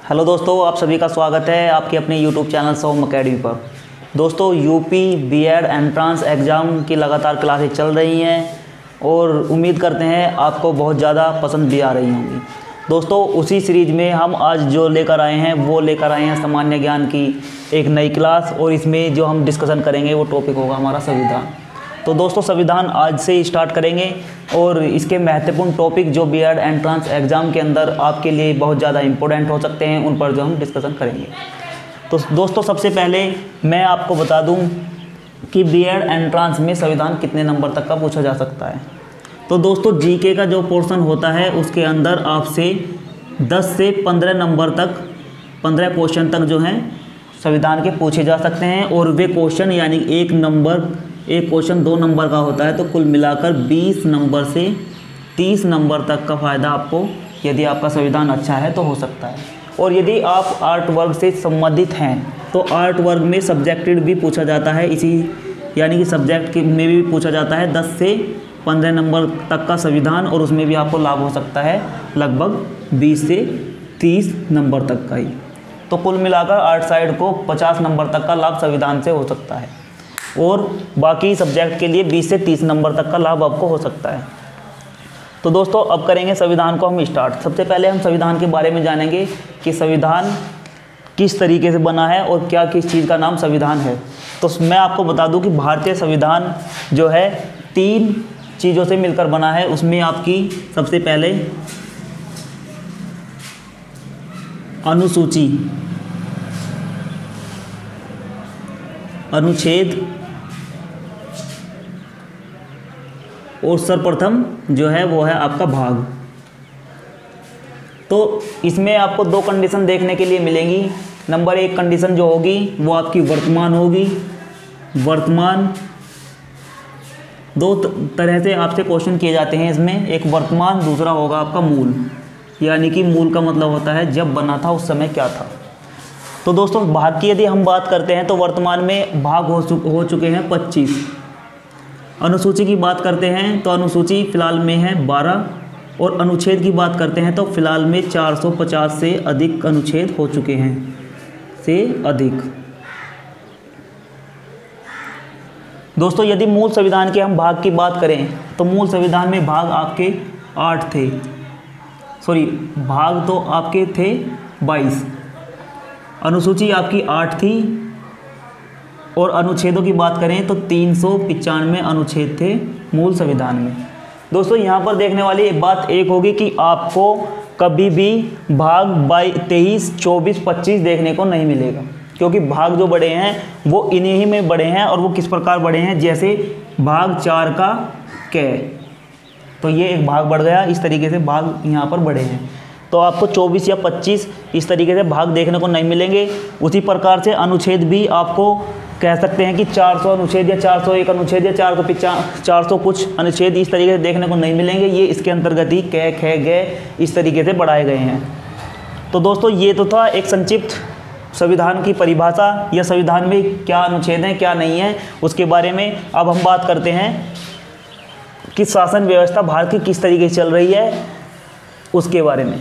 Hello दोस्तों, आप सभी का स्वागत है आपके अपने यूट्यूब चैनल सोम अकेडमी पर। दोस्तों, यूपी बीएड एंट्रेंस एग्ज़ाम की लगातार क्लासेस चल रही हैं और उम्मीद करते हैं आपको बहुत ज़्यादा पसंद भी आ रही होंगी। दोस्तों, उसी सीरीज़ में हम आज जो लेकर आए हैं वो लेकर आए हैं सामान्य ज्ञान की एक नई क्लास, और इसमें जो हम डिस्कशन करेंगे वो टॉपिक होगा हमारा संविधान। तो दोस्तों, संविधान आज से स्टार्ट करेंगे और इसके महत्वपूर्ण टॉपिक जो बीएड एंट्रेंस एग्ज़ाम के अंदर आपके लिए बहुत ज़्यादा इंपॉर्टेंट हो सकते हैं, उन पर जो हम डिस्कशन करेंगे। तो दोस्तों, सबसे पहले मैं आपको बता दूं कि बीएड एंट्रेंस में संविधान कितने नंबर तक का पूछा जा सकता है। तो दोस्तों, जीके का जो पोर्शन होता है उसके अंदर आपसे 10 से 15 नंबर तक 15 क्वेश्चन तक जो हैं संविधान के पूछे जा सकते हैं, और वे क्वेश्चन यानी एक क्वेश्चन 2 नंबर का होता है, तो कुल मिलाकर 20 नंबर से 30 नंबर तक का फ़ायदा आपको, यदि आपका संविधान अच्छा है तो हो सकता है। और यदि आप आर्ट वर्ग से संबंधित हैं तो आर्ट वर्ग में सब्जेक्टेड भी पूछा जाता है, इसी यानी कि सब्जेक्ट में भी पूछा जाता है 10 से 15 नंबर तक का संविधान, और उसमें भी आपको लाभ हो सकता है लगभग 20 से 30 नंबर तक का ही। तो कुल मिलाकर आर्ट साइड को 50 नंबर तक का लाभ संविधान से हो सकता है, और बाकी सब्जेक्ट के लिए 20 से 30 नंबर तक का लाभ आपको हो सकता है। तो दोस्तों, अब करेंगे संविधान को हम स्टार्ट। सबसे पहले हम संविधान के बारे में जानेंगे कि संविधान किस तरीके से बना है और क्या किस चीज़ का नाम संविधान है। तो मैं आपको बता दूं कि भारतीय संविधान जो है 3 चीज़ों से मिलकर बना है। उसमें आपकी सबसे पहले अनुसूची, अनुच्छेद और सर्वप्रथम जो है वो है आपका भाग। तो इसमें आपको 2 कंडीशन देखने के लिए मिलेंगी। नंबर 1 कंडीशन जो होगी वो आपकी वर्तमान होगी। वर्तमान 2 तरह से आपसे क्वेश्चन किए जाते हैं इसमें, एक वर्तमान, दूसरा होगा आपका मूल। यानी कि मूल का मतलब होता है जब बना था उस समय क्या था। तो दोस्तों, भाग की यदि हम बात करते हैं तो वर्तमान में भाग हो चुके हैं 25। अनुसूची की बात करते हैं तो अनुसूची फ़िलहाल में है 12, और अनुच्छेद की बात करते हैं तो फ़िलहाल में 450 से अधिक अनुच्छेद हो चुके हैं, से अधिक। दोस्तों, यदि मूल संविधान के हम भाग की बात करें तो मूल संविधान में भाग आपके 8 थे, भाग तो आपके थे 22। अनुसूची आपकी 8 थी, और अनुच्छेदों की बात करें तो 395 अनुच्छेद थे मूल संविधान में। दोस्तों, यहाँ पर देखने वाली एक बात एक होगी कि आपको कभी भी भाग 23, 24, 25 देखने को नहीं मिलेगा, क्योंकि भाग जो बड़े हैं वो इन्हीं ही में बड़े हैं। और वो किस प्रकार बड़े हैं, जैसे भाग 4 का कै, तो ये एक भाग बढ़ गया, इस तरीके से भाग यहाँ पर बड़े हैं। तो आपको 24 या 25 इस तरीके से भाग देखने को नहीं मिलेंगे। उसी प्रकार से अनुच्छेद भी आपको कह सकते हैं कि 400 अनुच्छेद या 401 अनुच्छेद या 400 कुछ अनुच्छेद इस तरीके से देखने को नहीं मिलेंगे। ये इसके अंतर्गत ही कै, ख, ग इस तरीके से बढ़ाए गए हैं। तो दोस्तों, ये तो था एक संक्षिप्त संविधान की परिभाषा, या संविधान में क्या अनुच्छेद हैं क्या नहीं है उसके बारे में। अब हम बात करते हैं कि शासन व्यवस्था भारत की किस तरीके से चल रही है उसके बारे में।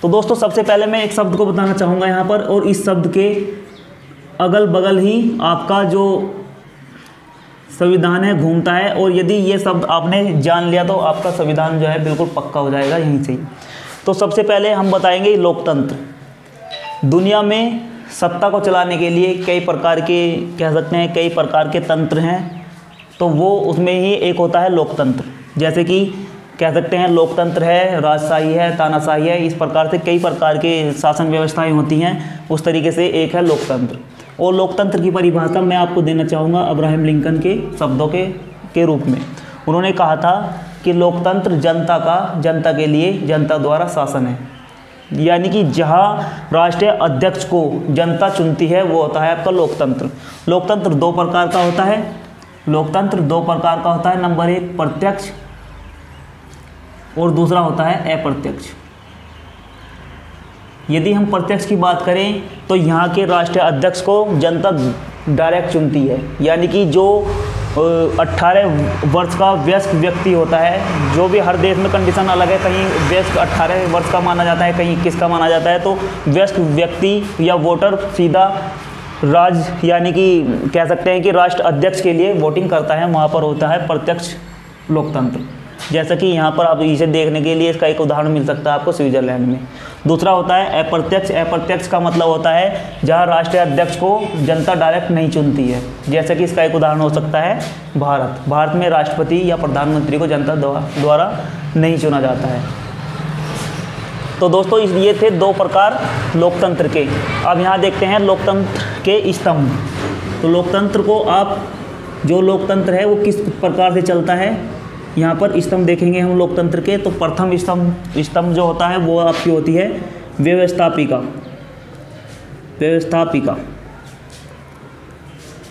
तो दोस्तों, सबसे पहले मैं एक शब्द को बताना चाहूँगा यहाँ पर, और इस शब्द के अगल बगल ही आपका जो संविधान है घूमता है, और यदि ये शब्द आपने जान लिया तो आपका संविधान जो है बिल्कुल पक्का हो जाएगा यहीं से ही। तो सबसे पहले हम बताएंगे लोकतंत्र। दुनिया में सत्ता को चलाने के लिए कई प्रकार के, कह सकते हैं कई प्रकार के तंत्र हैं, तो वो उसमें ही एक होता है लोकतंत्र। जैसे कि कह सकते हैं लोकतंत्र है, राजशाही है, तानाशाही है, इस प्रकार से कई प्रकार के शासन व्यवस्थाएं होती हैं। उस तरीके से एक है लोकतंत्र। और लोकतंत्र की परिभाषा मैं आपको देना चाहूँगा अब्राहम लिंकन के शब्दों के रूप में। उन्होंने कहा था कि लोकतंत्र जनता के लिए जनता द्वारा शासन है। यानी कि जहाँ राष्ट्रीय अध्यक्ष को जनता चुनती है वो होता है आपका लोकतंत्र। लोकतंत्र 2 प्रकार का होता है। लोकतंत्र 2 प्रकार का होता है। नंबर 1 प्रत्यक्ष, और दूसरा होता है अप्रत्यक्ष। यदि हम प्रत्यक्ष की बात करें तो यहाँ के राष्ट्रीय अध्यक्ष को जनता डायरेक्ट चुनती है, यानी कि जो 18 वर्ष का वयस्क व्यक्ति होता है। जो भी हर देश में कंडीशन अलग है, कहीं वयस्क 18 वर्ष का माना जाता है, कहीं 21 का माना जाता है। तो वयस्क व्यक्ति या वोटर सीधा यानी कि कह सकते हैं कि राष्ट्र अध्यक्ष के लिए वोटिंग करता है। वहाँ पर होता है प्रत्यक्ष लोकतंत्र। जैसा कि यहाँ पर आप इसे देखने के लिए इसका एक उदाहरण मिल सकता है आपको स्विट्जरलैंड में। दूसरा होता है अप्रत्यक्ष। अप्रत्यक्ष का मतलब होता है जहाँ राष्ट्रीय अध्यक्ष को जनता डायरेक्ट नहीं चुनती है। जैसे कि इसका एक उदाहरण हो सकता है भारत में राष्ट्रपति या प्रधानमंत्री को जनता द्वारा नहीं चुना जाता है। तो दोस्तों ये थे 2 प्रकार लोकतंत्र के। अब यहाँ देखते हैं लोकतंत्र के स्तंभ। तो लोकतंत्र को आप जो लोकतंत्र है वो किस प्रकार से चलता है, यहाँ पर स्तंभ देखेंगे हम लोकतंत्र के। तो प्रथम स्तंभ जो होता है वो आपकी होती है व्यवस्थापिका।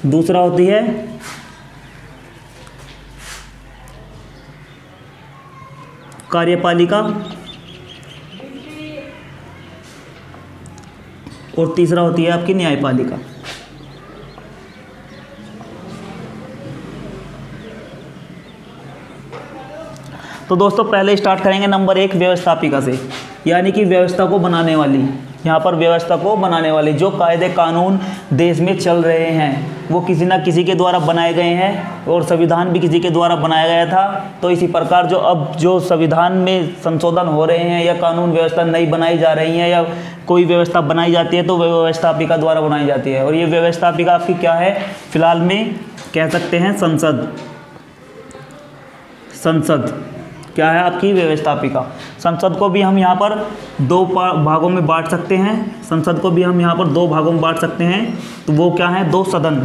दूसरा होती है कार्यपालिका और तीसरा होती है आपकी न्यायपालिका। तो दोस्तों पहले स्टार्ट करेंगे नंबर 1 व्यवस्थापिका से, यानी कि व्यवस्था को बनाने वाली। यहाँ पर व्यवस्था को बनाने वाली जो कायदे कानून देश में चल रहे हैं वो किसी न किसी के द्वारा बनाए गए हैं, और संविधान भी किसी के द्वारा बनाया गया था। तो इसी प्रकार जो संविधान में संशोधन हो रहे हैं या कानून व्यवस्था नई बनाई जा रही है या कोई व्यवस्था बनाई जाती है तो वह व्यवस्थापिका द्वारा बनाई जाती है। और ये व्यवस्थापिका आपकी क्या है, फिलहाल में कह सकते हैं संसद क्या है आपकी व्यवस्थापिका। संसद को भी हम यहाँ पर 2 भागों में बांट सकते हैं। संसद को भी हम यहाँ पर 2 भागों में बांट सकते हैं। तो वो क्या है, 2 सदन।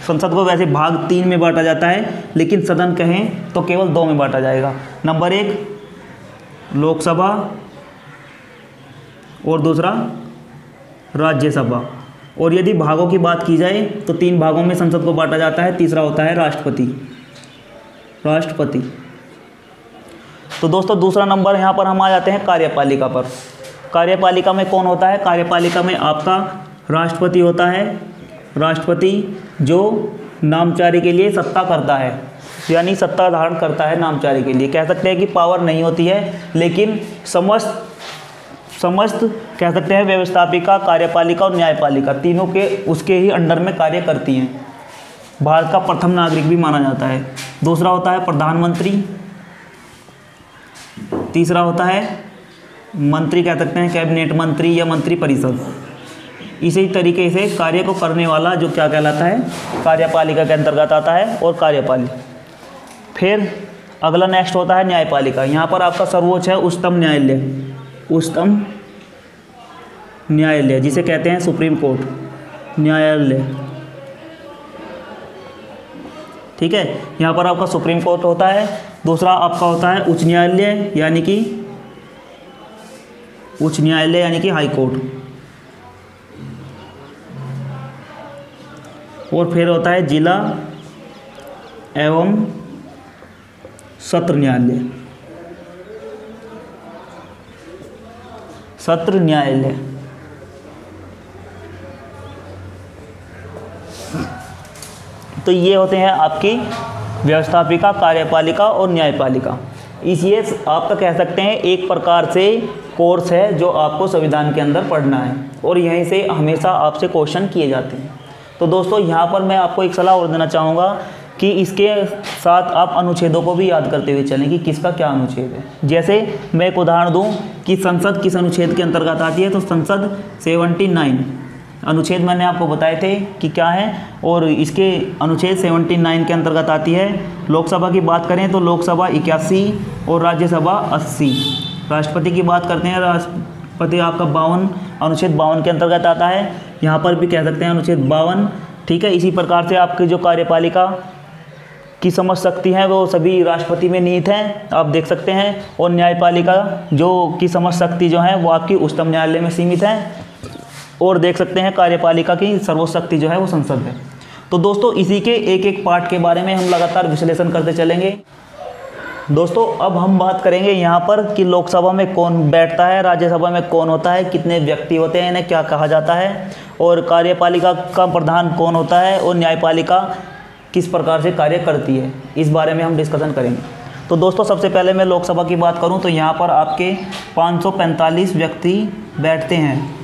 संसद को वैसे भाग 3 में बांटा जाता है, लेकिन सदन कहें तो केवल 2 में बांटा जाएगा। नंबर 1 लोकसभा और दूसरा राज्यसभा। और यदि भागों की बात की जाए तो 3 भागों में संसद को बांटा जाता है। तीसरा होता है राष्ट्रपति। तो दोस्तों दूसरा नंबर यहाँ पर हम आ जाते हैं कार्यपालिका पर। कार्यपालिका में कौन होता है, कार्यपालिका में आपका राष्ट्रपति होता है। राष्ट्रपति जो नामचारी के लिए सत्ता करता है, यानी सत्ता धारण करता है नामचारी के लिए। कह सकते हैं कि पावर नहीं होती है, लेकिन समस्त कह सकते हैं व्यवस्थापिका, कार्यपालिका और न्यायपालिका तीनों के उसके ही अंडर में कार्य करती हैं। भारत का प्रथम नागरिक भी माना जाता है। दूसरा होता है प्रधानमंत्री। तीसरा होता है मंत्री, कह सकते हैं कैबिनेट मंत्री या मंत्री परिषद। इसी तरीके से कार्य को करने वाला जो क्या कहलाता है, कार्यपालिका के अंतर्गत आता है और कार्यपालिका। फिर अगला नेक्स्ट होता है न्यायपालिका। यहाँ पर आपका सर्वोच्च है उच्चतम न्यायालय जिसे कहते हैं सुप्रीम कोर्ट न्यायालय। ठीक है, यहाँ पर आपका सुप्रीम कोर्ट होता है। दूसरा आपका होता है उच्च न्यायालय, यानी कि हाई कोर्ट। और फिर होता है जिला एवं सत्र न्यायालय। तो ये होते हैं आपकी व्यवस्थापिका, कार्यपालिका और न्यायपालिका। इसलिए आपका कह सकते हैं एक प्रकार से कोर्स है जो आपको संविधान के अंदर पढ़ना है, और यहीं से हमेशा आपसे क्वेश्चन किए जाते हैं। तो दोस्तों यहाँ पर मैं आपको एक सलाह और देना चाहूँगा कि इसके साथ आप अनुच्छेदों को भी याद करते हुए चलें कि किसका क्या अनुच्छेद है। जैसे मैं एक उदाहरण दूँ कि संसद किस अनुच्छेद के अंतर्गत आती है, तो संसद 79 अनुच्छेद मैंने आपको बताए थे कि क्या है, और इसके अनुच्छेद 79 के अंतर्गत आती है। लोकसभा की बात करें तो लोकसभा 81 और राज्यसभा 80। राष्ट्रपति की बात करते हैं, राष्ट्रपति आपका 52 अनुच्छेद 52 के अंतर्गत आता है। यहाँ पर भी कह सकते हैं अनुच्छेद 52। ठीक है, इसी प्रकार से आपकी जो कार्यपालिका की समझ शक्ति है वो सभी राष्ट्रपति में निहित हैं, आप देख सकते हैं। और न्यायपालिका जो की समझ शक्ति जो है वो आपकी उच्चतम न्यायालय में सीमित है, और देख सकते हैं कार्यपालिका की सर्वोच्च शक्ति जो है वो संसद है। तो दोस्तों इसी के एक एक पार्ट के बारे में हम लगातार विश्लेषण करते चलेंगे। दोस्तों अब हम बात करेंगे यहाँ पर कि लोकसभा में कौन बैठता है, राज्यसभा में कौन होता है, कितने व्यक्ति होते हैं, इन्हें क्या कहा जाता है, और कार्यपालिका का प्रधान कौन होता है, और न्यायपालिका किस प्रकार से कार्य करती है, इस बारे में हम डिस्कशन करेंगे। तो दोस्तों सबसे पहले मैं लोकसभा की बात करूं तो यहाँ पर आपके 545 व्यक्ति बैठते हैं।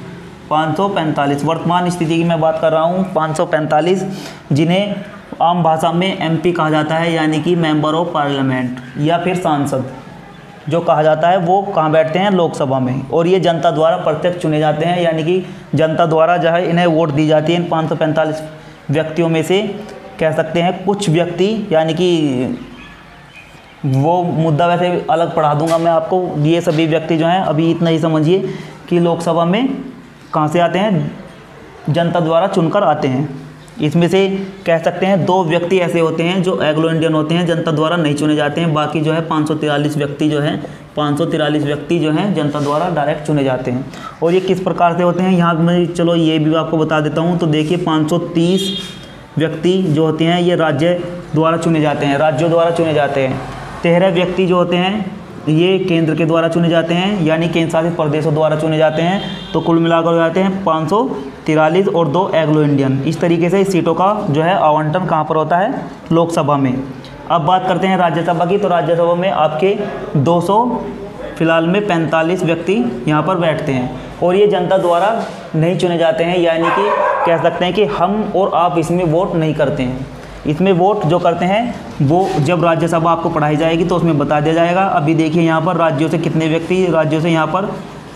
545 वर्तमान स्थिति की मैं बात कर रहा हूँ, 545, जिन्हें आम भाषा में एमपी कहा जाता है, यानी कि मेंबर ऑफ पार्लियामेंट या फिर सांसद जो कहा जाता है, वो कहाँ बैठते हैं, लोकसभा में। और ये जनता द्वारा प्रत्यक्ष चुने जाते हैं, यानी कि जनता द्वारा जो है इन्हें वोट दी जाती है। इन 545 व्यक्तियों में से कह सकते हैं कुछ व्यक्ति, यानी कि वो मुद्दा वैसे अलग पढ़ा दूंगा मैं आपको, ये सभी व्यक्ति जो हैं, अभी इतना ही समझिए कि लोकसभा में कहाँ से आते हैं, जनता द्वारा चुनकर आते हैं। इसमें से कह सकते हैं 2 व्यक्ति ऐसे होते हैं जो एंग्लो इंडियन होते हैं, जनता द्वारा नहीं चुने जाते हैं। बाकी जो है 543 व्यक्ति जो हैं, 543 व्यक्ति जो हैं जनता द्वारा डायरेक्ट चुने जाते हैं। और ये किस प्रकार से होते हैं, यहाँ मैं चलो ये भी आपको बता देता हूँ। तो देखिए 530 व्यक्ति जो होते हैं ये राज्य द्वारा चुने जाते हैं, राज्यों द्वारा चुने जाते हैं। 13 व्यक्ति जो होते हैं ये केंद्र के द्वारा चुने जाते हैं, यानी केंद्र शासित प्रदेशों द्वारा चुने जाते हैं। तो कुल मिलाकर हो जाते हैं 543 और 2 एंग्लो इंडियन। इस तरीके से सीटों का जो है आवंटन कहाँ पर होता है, लोकसभा में। अब बात करते हैं राज्यसभा की। तो राज्यसभा में आपके 200 फिलहाल में 45 व्यक्ति यहाँ पर बैठते हैं और ये जनता द्वारा नहीं चुने जाते हैं, यानी कि कह सकते हैं कि हम और आप इसमें वोट नहीं करते हैं। इसमें वोट जो करते हैं वो जब राज्यसभा आपको पढ़ाई जाएगी तो उसमें बता दिया जाएगा। अभी देखिए यहाँ पर राज्यों से कितने व्यक्ति, राज्यों से यहाँ पर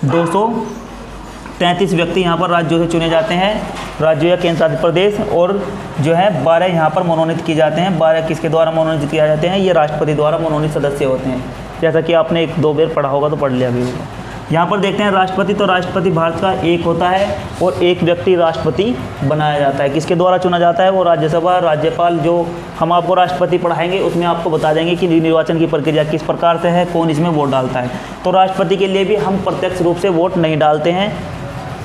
233 व्यक्ति यहाँ पर राज्यों से चुने जाते हैं, राज्यों या केंद्र शासित प्रदेश। और जो है 12 यहाँ पर मनोनीत किए जाते हैं। 12 किसके द्वारा मनोनीत किए जाते हैं, ये राष्ट्रपति द्वारा मनोनीत सदस्य होते हैं। जैसा कि आपने 1-2 बार पढ़ा होगा तो पढ़ लिया भी होगा। यहाँ पर देखते हैं राष्ट्रपति। तो राष्ट्रपति भारत का एक होता है और एक व्यक्ति राष्ट्रपति बनाया जाता है। किसके द्वारा चुना जाता है, वो राज्यसभा, राज्यपाल। जो हम आपको राष्ट्रपति पढ़ाएंगे उसमें आपको बता देंगे कि निर्वाचन की प्रक्रिया किस प्रकार से है, कौन इसमें वोट डालता है। तो राष्ट्रपति के लिए भी हम प्रत्यक्ष रूप से वोट नहीं डालते हैं।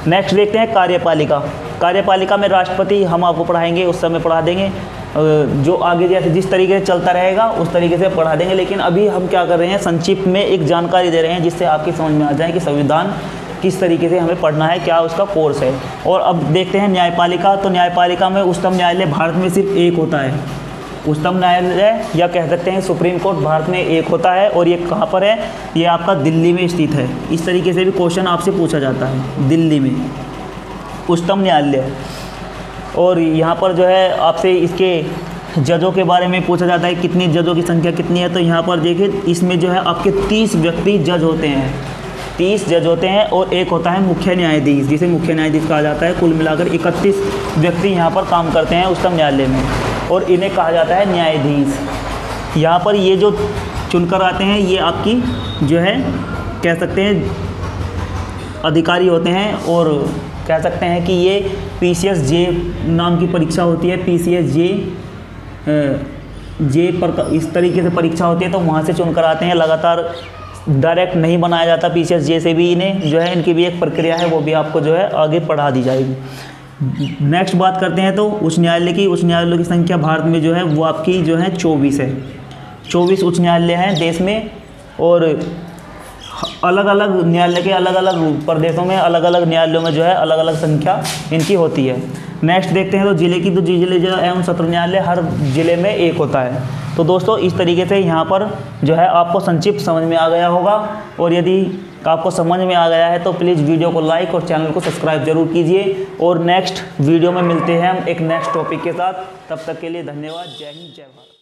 नेक्स्ट देखते हैं कार्यपालिका। कार्यपालिका में राष्ट्रपति हम आपको पढ़ाएंगे, उस समय पढ़ा देंगे, जो आगे जैसे जिस तरीके से चलता रहेगा उस तरीके से पढ़ा देंगे। लेकिन अभी हम क्या कर रहे हैं, संक्षिप्त में एक जानकारी दे रहे हैं जिससे आपकी समझ में आ जाए कि संविधान किस तरीके से हमें पढ़ना है, क्या उसका कोर्स है। और अब देखते हैं न्यायपालिका। तो न्यायपालिका में उच्चतम न्यायालय भारत में सिर्फ एक होता है। उच्चतम न्यायालय या कह सकते हैं सुप्रीम कोर्ट भारत में एक होता है। और ये कहाँ पर है, ये आपका दिल्ली में स्थित है। इस तरीके से भी क्वेश्चन आपसे पूछा जाता है, दिल्ली में उच्चतम न्यायालय। और यहाँ पर जो है आपसे इसके जजों के बारे में पूछा जाता है, कितनी जजों की संख्या कितनी है। तो यहाँ पर देखिए इसमें जो है आपके 30 व्यक्ति जज होते हैं, 30 जज होते हैं और एक होता है मुख्य न्यायाधीश, जिसे मुख्य न्यायाधीश कहा जाता है। कुल मिलाकर 31 व्यक्ति यहाँ पर काम करते हैं उच्चतम न्यायालय में और इन्हें कहा जाता है न्यायाधीश। यहाँ पर ये जो चुनकर आते हैं ये आपकी जो है कह सकते हैं अधिकारी होते हैं। और कह सकते हैं कि ये PCSJ नाम की परीक्षा होती है, PCSJ पर इस तरीके से परीक्षा होती है। तो वहाँ से चुनकर आते हैं, लगातार डायरेक्ट नहीं बनाया जाता PCSJ से भी इन्हें, जो है इनकी भी एक प्रक्रिया है, वो भी आपको जो है आगे पढ़ा दी जाएगी। नेक्स्ट बात करते हैं तो उच्च न्यायालय की। उच्च न्यायालयों की संख्या भारत में जो है वो आपकी जो है 24 है। 24 उच्च न्यायालय हैं देश में और अलग अलग न्यायालय के अलग अलग प्रदेशों में अलग अलग न्यायालयों में जो है अलग अलग संख्या इनकी होती है। नेक्स्ट देखते हैं तो जिले की। तो जिले जो एवं सत्र न्यायालय हर जिले में एक होता है। तो दोस्तों इस तरीके से यहाँ पर जो है आपको संक्षिप्त समझ में आ गया होगा। और यदि आपको समझ में आ गया है तो प्लीज़ वीडियो को लाइक और चैनल को सब्सक्राइब जरूर कीजिए। और नेक्स्ट वीडियो में मिलते हैं हम एक नेक्स्ट टॉपिक के साथ। तब तक के लिए धन्यवाद। जय हिंद, जय भारत।